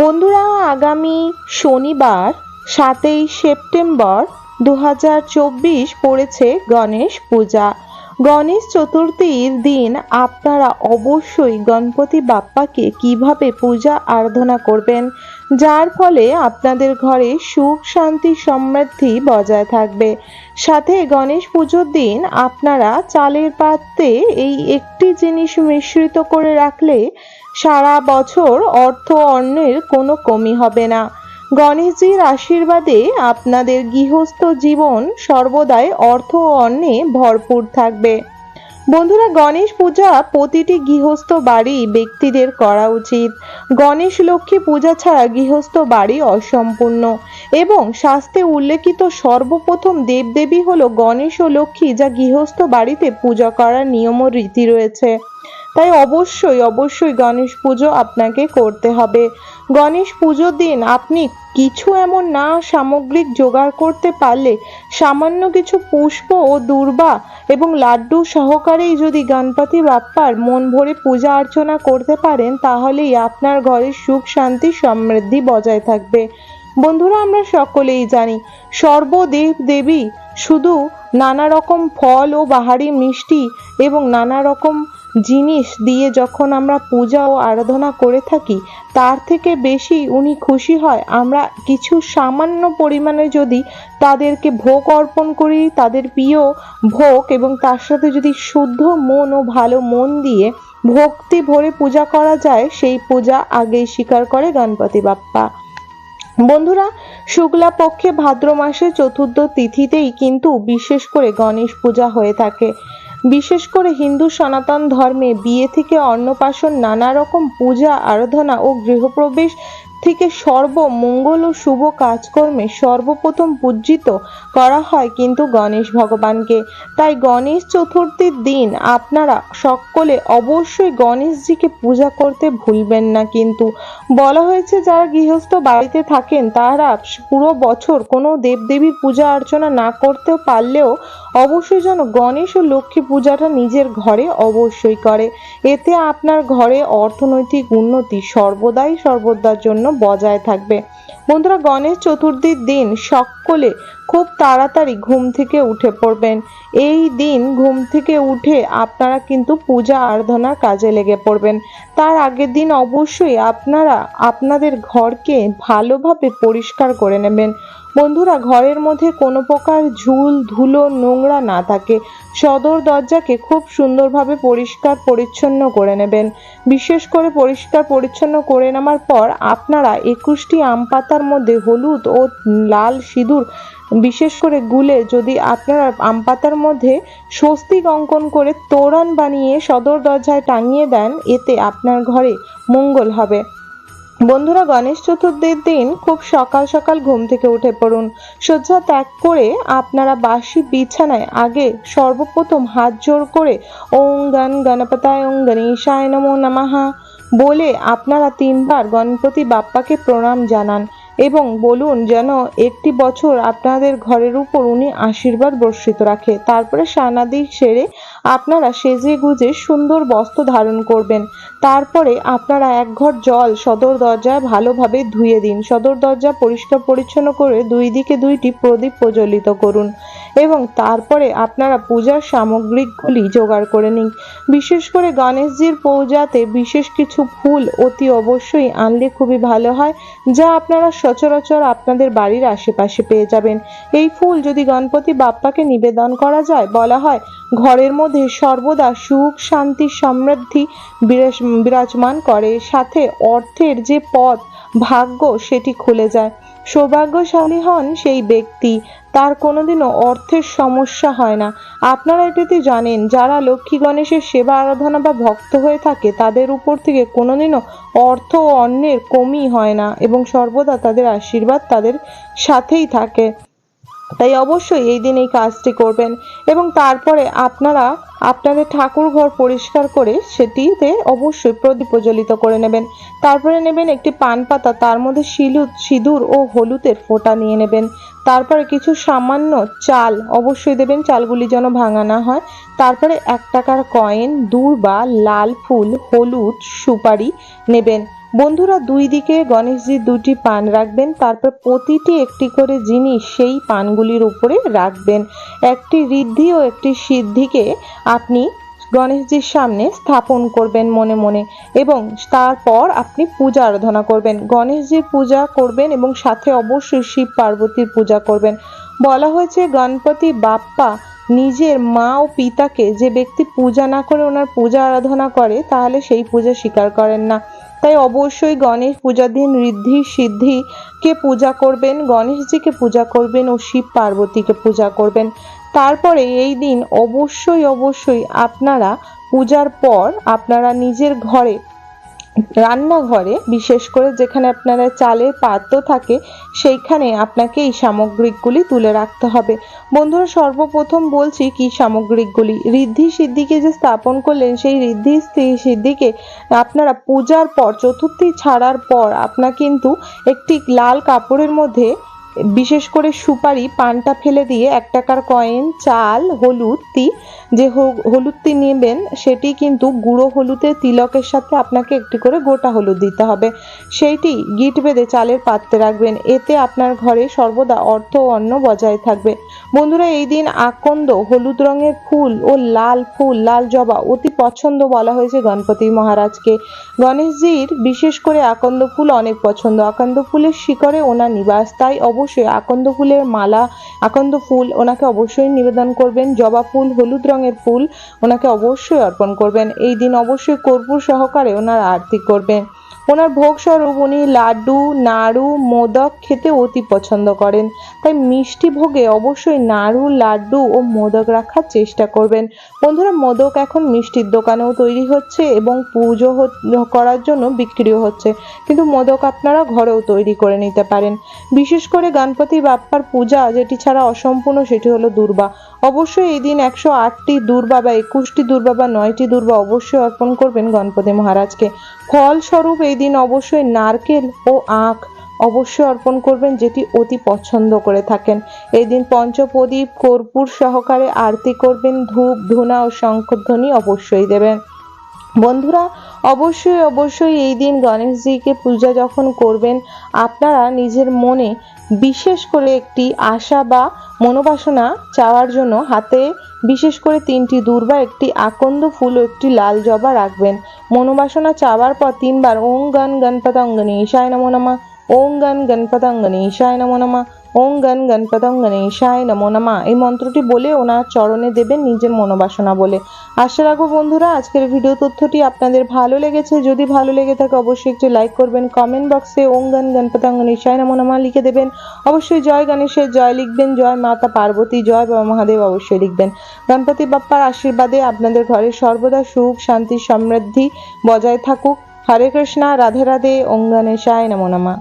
বন্ধুরা, আগামী শনিবার 7ই সেপ্টেম্বর 2024 পড়েছে গণেশ পূজা। গণেশ চতুর্থীর দিন আপনারা অবশ্যই গণপতি বাপ্পাকে কিভাবে পূজা আরাধনা করবেন, যার ফলে আপনাদের ঘরে সুখ শান্তি সমৃদ্ধি বজায় থাকবে। সাথে গণেশ পুজোর দিন আপনারা চালের পাত্রে এই একটি জিনিস মিশ্রিত করে রাখলে সারা বছর অর্থ অন্নের কোনো কমি হবে না। গণেশজির আশীর্বাদে আপনাদের গৃহস্থ জীবন সর্বদাই অর্থ ও অন্নে ভরপুর থাকবে। বন্ধুরা, গণেশ পূজা প্রতিটি গৃহস্থ বাড়ি ব্যক্তিদের করা উচিত। গণেশ লক্ষ্মী পূজা ছাড়া গৃহস্থ বাড়ি অসম্পূর্ণ এবং শাস্ত্রে উল্লেখিত সর্বপ্রথম দেবদেবী হলো গণেশ ও লক্ষ্মী, যা গৃহস্থ বাড়িতে পূজা করার নিয়ম ও রীতি রয়েছে। তাই অবশ্যই গণেশ পুজো আপনাকে করতে হবে। গণেশ পুজোর দিন আপনি কিছু এমন না সামগ্রিক জোগাড় করতে পারলে সামান্য কিছু পুষ্প ও দূর্বা এবং লাড্ডু সহকারেই যদি গণপতি বাপ্পার মন ভরে পূজা অর্চনা করতে পারেন, তাহলেই আপনার ঘরে সুখ শান্তি সমৃদ্ধি বজায় থাকবে। বন্ধুরা, আমরা সকলেই জানি সর্বদেব দেবী শুধু নানা রকম ফল ও বাহারি মিষ্টি এবং নানা রকম জিনিস দিয়ে যখন আমরা পূজা ও আরাধনা করে থাকি, তার থেকে বেশি উনি খুশি হয় আমরা কিছু সামান্য পরিমাণে যদি তাদেরকে ভোগ অর্পণ করি, তাদের প্রিয় ভোগ, এবং তার সাথে যদি শুদ্ধ মন ও ভালো মন দিয়ে ভক্তি ভরে পূজা করা যায়, সেই পূজা আগেই স্বীকার করে গণপতি বাপ্পা। বন্ধুরা, শুক্লা পক্ষে ভাদ্র মাসে চতুর্থ তিথিতেই কিন্তু বিশেষ করে গণেশ পূজা হয়ে থাকে। বিশেষ করে হিন্দু সনাতন ধর্মে বিয়ে থেকে অন্নপ্রাশন, নানা রকম পূজা আরাধনা ও গৃহপ্রবেশ থেকে সর্বমঙ্গল ও শুভ কাজকর্মে সর্বপ্রথম পূজিত করা হয় কিন্তু গণেশ ভগবানকে। তাই গণেশ চতুর্থীর দিন আপনারা সকলে অবশ্যই গণেশজিকে পূজা করতে ভুলবেন না। কিন্তু বলা হয়েছে যারা গৃহস্থ বাড়িতে থাকেন তারা পুরো বছর কোনো দেবদেবীর পূজা অর্চনা না করতে পারলেও অবশ্যই যেন গণেশ ও লক্ষ্মী পূজাটা নিজের ঘরে অবশ্যই করে। এতে আপনার ঘরে অর্থনৈতিক উন্নতি সর্বদার জন্য বজায় থাকবে। বন্ধুরা, গণেশ চতুর্থীর দিন সকলে খুব তাড়াতাড়ি ঘুম থেকে উঠে পড়বেন। এই দিন ঘুম থেকে উঠে আপনারা কিন্তু পূজা আরাধনার কাজে লেগে পড়বেন। তার আগের দিন অবশ্যই আপনারা আপনাদের ঘরকে ভালোভাবে পরিষ্কার করে নেবেন। বন্ধুরা, ঘরের মধ্যে কোনো প্রকার ঝুল ধুলো নোংরা না থাকে। সদর দরজাকে খুব সুন্দরভাবে পরিষ্কার পরিচ্ছন্ন করে নেবেন। বিশেষ করে পরিষ্কার পরিচ্ছন্ন করে নেওয়ার পর আপনারা 21টি আম পাতার মধ্যে হলুদ ও লাল সিঁদুর বিশেষ করে গুলে যদি আপনারা আম পাতার মধ্যে স্বস্তিক অঙ্কন করে তোরণ বানিয়ে সদর দরজায় টাঙিয়ে দেন, এতে আপনার ঘরে মঙ্গল হবে। বন্ধুরা, গণেশ চতুর্থীর দিন খুব সকাল সকাল ঘুম থেকে উঠে পড়ুন। শয্যা ত্যাগ করে আপনারা বাসি বিছানায় আগে সর্বপ্রথম হাত জোড় করে ওং গণ গণপতায় ওং গণেশায় নমো নমঃ বলে আপনারা 3 বার গণপতি বাপ্পাকে প্রণাম জানান এবং বলুন যেন একটি বছর আপনাদের ঘরের উপর উনি আশীর্বাদ বর্ষিত রাখে। তারপরে স্নানাদি সেরে আপনারা সেজে গুজে সুন্দর বস্ত্র ধারণ করবেন। তারপরে আপনারা 1 ঘট জল সদর দরজায় ভালোভাবে ধুয়ে দিন। সদর দরজা পরিষ্কার পরিচ্ছন্ন করে 2 দিকে 2টি প্রদীপ প্রজ্বলিত করুন এবং তারপরে আপনারা পূজার সামগ্রীগুলি জোগাড় করে নিন। বিশেষ করে গণেশজির পূজাতে বিশেষ কিছু ফুল অতি অবশ্যই আনলে খুবই ভালো হয়, যা আপনারা সচরাচর আপনাদের বাড়ির আশেপাশে পেয়ে যাবেন। এই ফুল যদি গণপতি বাপ্পাকে নিবেদন করা যায়, বলা হয় ঘরের মধ্যে সর্বদা সুখ শান্তি সমৃদ্ধি বিরাজমান করে, সাথে অর্থের যে পথ ভাগ্য সেটি খুলে যায়। সৌভাগ্যশালী হন সেই ব্যক্তি, তার কোনোদিনও অর্থের সমস্যা হয় না। আপনারা এটাতে জানেন যারা লক্ষ্মী গণেশের সেবা আরাধনা বা ভক্ত হয়ে থাকে তাদের উপর থেকে কোনোদিনও অর্থ ও অন্নের কমি হয় না এবং সর্বদা তাদের আশীর্বাদ তাদের সাথেই থাকে। তাই অবশ্যই এই দিন এই কাজটি করবেন এবং তারপরে আপনারা আপনাদের ঠাকুর ঘর পরিষ্কার করে সেটিতে অবশ্যই প্রদীপ প্রজ্বলিত করে নেবেন। তারপরে নেবেন একটি পান পাতা, তার মধ্যে সিঁদুর ও হলুদের ফোঁটা নিয়ে নেবেন। তারপরে কিছু সামান্য চাল অবশ্যই দেবেন, চালগুলি যেন ভাঙা না হয়। তারপরে 1 টাকার কয়েন, দূর্বা, লাল ফুল, হলুদ, সুপারি নেবেন। বন্ধুরা, দুই দিকে গণেশজির দুটি পান রাখবেন, তারপর প্রতিটি একটি করে জিনিস সেই পানগুলির উপরে রাখবেন। একটি ঋদ্ধি ও একটি সিদ্ধিকে আপনি গণেশজির সামনে স্থাপন করবেন মনে মনে, এবং তারপর আপনি পূজা আরাধনা করবেন। গণেশজির পূজা করবেন এবং সাথে অবশ্যই শিব পার্বতীর পূজা করবেন। বলা হয়েছে গণপতি বাপ্পা নিজের মা ও পিতাকে যে ব্যক্তি পূজা না করে ওনার পূজা আরাধনা করে তাহলে সেই পূজা স্বীকার করেন না। তাই অবশ্যই গণেশ পূজার দিন ঋদ্ধি সিদ্ধিকে পূজা করবেন, গণেশজিকে পূজা করবেন ও শিব পার্বতীকে পূজা করবেন। তারপরে এই দিন অবশ্যই আপনারা পূজার পর আপনারা নিজের ঘরে, রান্নাঘরে, বিশেষ করে যেখানে আপনারা চালের পাত্র থাকে সেইখানে আপনাকে এই সামগ্রিকগুলি তুলে রাখতে হবে। বন্ধুরা, সর্বপ্রথম বলছি কি সামগ্রিকগুলি। ঋদ্ধি সিদ্ধিকে যে স্থাপন করলেন সেই ঋদ্ধি সিদ্ধিকে আপনারা পূজার পর, চতুর্থী ছাড়ার পর আপনার কিন্তু একটি লাল কাপড়ের মধ্যে বিশেষ করে সুপারি, পানটা ফেলে দিয়ে 1 টাকার কয়েন, চাল, হলুদটি, যে হলুদটি নেবেন সেটি কিন্তু গুঁড়ো হলুদের তিলকের সাথে আপনাকে একটি করে গোটা হলুদ দিতে হবে। সেইটি গিট বেঁধে চালের পাত্রে রাখবেন। এতে আপনার ঘরে সর্বদা অর্থ ও অন্ন বজায় থাকবে। বন্ধুরা, এই দিন আকন্দ, হলুদ রঙের ফুল ও লাল ফুল, লাল জবা অতি পছন্দ বলা হয়েছে গণপতি মহারাজকে। গণেশজির বিশেষ করে আকন্দ ফুল অনেক পছন্দ। আকন্দ ফুলের শিকড়ে ওনার নিবাস, তাই অবশ্যই আকন্দ ফুলের মালা, আকন্দ ফুল ওনাকে অবশ্যই নিবেদন করবেন। জবা ফুল, হলুদ রঙের ফুল ওনাকে অবশ্যই অর্পণ করবেন। এই দিন অবশ্যই কর্পূর সহকারে ওনার আরতি করবেন। ওনার ভোগ স্বরূপ উনি লাড্ডু, নাড়ু, মোদক খেতে অতি পছন্দ করেন, তাই মিষ্টি ভোগে অবশ্যই নাড়ু, লাড্ডু ও মোদক রাখার চেষ্টা করবেন। বন্ধুরা, মোদক এখন মিষ্টির দোকানেও তৈরি হচ্ছে এবং পুজো করার জন্য বিক্রিও হচ্ছে, কিন্তু মোদক আপনারা ঘরেও তৈরি করে নিতে পারেন। বিশেষ করে গণপতি বাপ্পার পূজা যেটি ছাড়া অসম্পূর্ণ সেটি হলো দূর্বা। অবশ্যই এই দিন 108টি দূর্বা বা 21টি দূর্বা বা 9টি দূর্বা অবশ্যই অর্পণ করবেন গণপতি মহারাজকে। ফলস্বরূপ এই দিন অবশ্যই নারকেল ও আখ অবশ্যই অর্পণ করবেন, যেটি অতি পছন্দ করে থাকেন। এই দিন পঞ্চপ্রদীপ, কর্পূর সহকারে আরতি করবেন। ধূপ, ধুনা ও শঙ্খধ্বনি অবশ্যই দেবেন। বন্ধুরা, অবশ্যই এই দিন গণেশজিকে পূজা যখন করবেন আপনারা নিজের মনে বিশেষ করে একটি আশা বা মনোবাসনা চাওয়ার জন্য হাতে বিশেষ করে 3টি দূর্বা, একটি আকন্দ ফুল ও একটি লাল জবা রাখবেন। মনোবাসনা চাওয়ার পর 3 বার ওং গণ গণপতং গণেশায় নমো নমঃ, ওং গণ গণপতং গণেশায় নমো নমঃ, ওং গণ গণপতং গণেশায় নমো নমঃ এই মন্ত্রটি বলে ওনার চরণে দেবেন নিজের মনোবাসনা বলে। আশা রাখবো বন্ধুরা আজকের ভিডিও তথ্যটি আপনাদের ভালো লেগেছে। যদি ভালো লেগে থাকে অবশ্যই একটি লাইক করবেন, কমেন্ট বক্সে ওং গণ গণপতং গণেশায় নমো নমঃ লিখে দেবেন। অবশ্যই জয় গণেশের জয় লিখবেন, জয় মাতা পার্বতী, জয় বাবা মহাদেব অবশ্যই লিখবেন। গণপতি বাপ্পার আশীর্বাদে আপনাদের ঘরে সর্বদা সুখ, শান্তি, সমৃদ্ধি বজায় থাকুক। হরে কৃষ্ণা, রাধে রাধে, ওং গণেশায় নমো নমঃ।